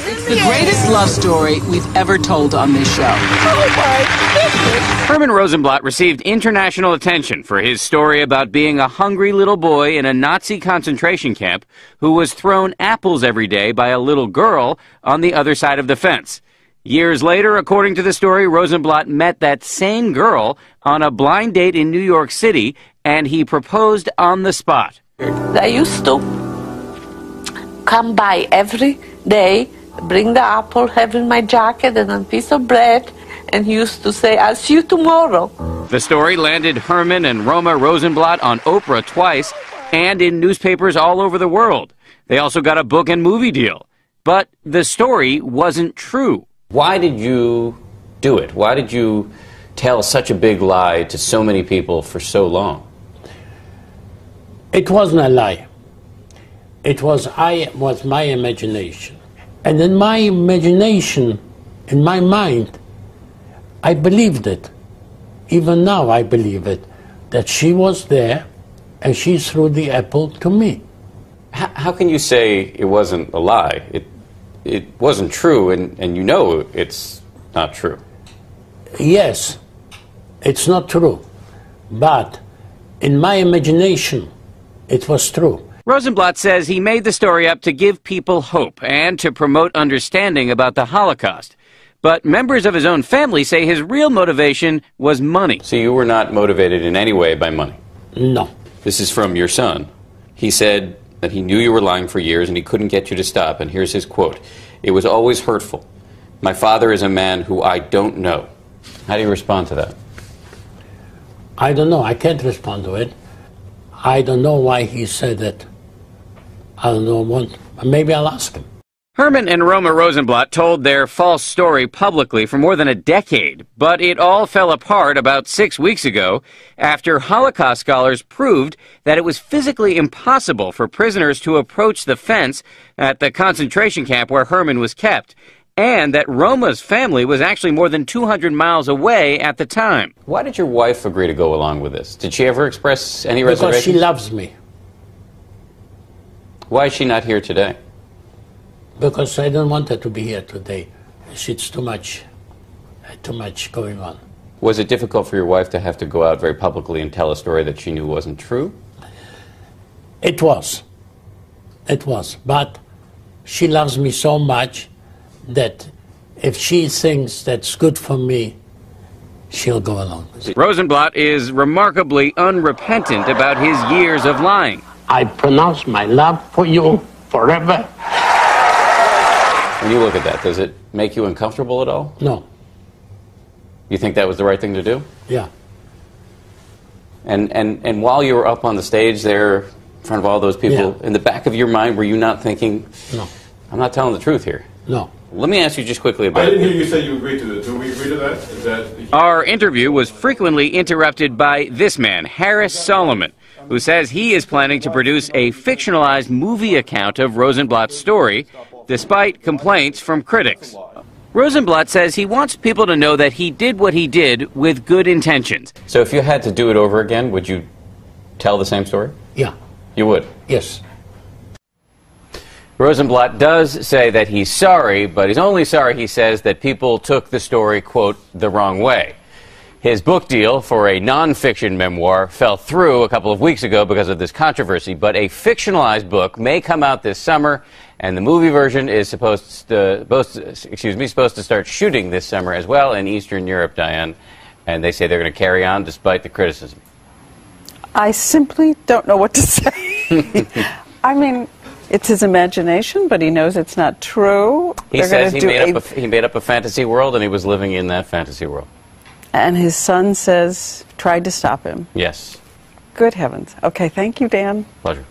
It's the greatest love story we've ever told on this show. Oh my goodness! Herman Rosenblatt received international attention for his story about being a hungry little boy in a Nazi concentration camp who was thrown apples every day by a little girl on the other side of the fence. Years later, according to the story, Rosenblatt met that same girl on a blind date in New York City, and he proposed on the spot. I used to come by every day, bring the apple, have in my jacket and a piece of bread, and he used to say, "I'll see you tomorrow." The story landed Herman and Roma Rosenblatt on Oprah twice and in newspapers all over the world. They also got a book and movie deal. But the story wasn't true. Why did you do it? Why did you tell such a big lie to so many people for so long? It wasn't a lie. It was my imagination. And in my imagination, in my mind, I believed it. Even now I believe it, that she was there and she threw the apple to me. How can you say it wasn't a lie? It wasn't true, and you know it's not true. Yes, it's not true. But in my imagination, it was true. Rosenblatt says he made the story up to give people hope and to promote understanding about the Holocaust. But members of his own family say his real motivation was money. So you were not motivated in any way by money? No. This is from your son. He said that he knew you were lying for years and he couldn't get you to stop. And here's his quote. "It was always hurtful. My father is a man who I don't know." How do you respond to that? I don't know. I can't respond to it. I don't know why he said it. I don't know. Maybe I'll ask him. Herman and Roma Rosenblatt told their false story publicly for more than a decade, but it all fell apart about 6 weeks ago after Holocaust scholars proved that it was physically impossible for prisoners to approach the fence at the concentration camp where Herman was kept, and that Roma's family was actually more than 200 miles away at the time. Why did your wife agree to go along with this? Did she ever express any reservations? Because she loves me. Why is she not here today? Because I don't want her to be here today. It's too much going on. Was it difficult for your wife to have to go out very publicly and tell a story that she knew wasn't true? It was. It was. But she loves me so much that if she thinks that's good for me, she'll go along with it. Rosenblatt is remarkably unrepentant about his years of lying. I pronounce my love for you forever. When you look at that, does it make you uncomfortable at all? No. You think that was the right thing to do? Yeah. And while you were up on the stage there in front of all those people, Yeah. in the back of your mind, were you not thinking, No. I'm not telling the truth here? No. Let me ask you just quickly about... I didn't hear you say you agreed to it. Do we agree to that? Is that... Our interview was frequently interrupted by this man, Harris Solomon, who says he is planning to produce a fictionalized movie account of Rosenblatt's story, despite complaints from critics. Rosenblatt says he wants people to know that he did what he did with good intentions. So if you had to do it over again, would you tell the same story? Yeah. You would? Yes. Rosenblatt does say that he's sorry, but he's only sorry, he says, that people took the story, quote, the wrong way. His book deal for a nonfiction memoir fell through a couple of weeks ago because of this controversy, but a fictionalized book may come out this summer, and the movie version is supposed to start shooting this summer as well in Eastern Europe, Diane, and they say they're going to carry on despite the criticism. I simply don't know what to say. I mean, it's his imagination, but he knows it's not true. He says he made up a fantasy world, and he was living in that fantasy world. And his son says, tried to stop him. Yes. Good heavens. Okay, thank you, Dan. Pleasure.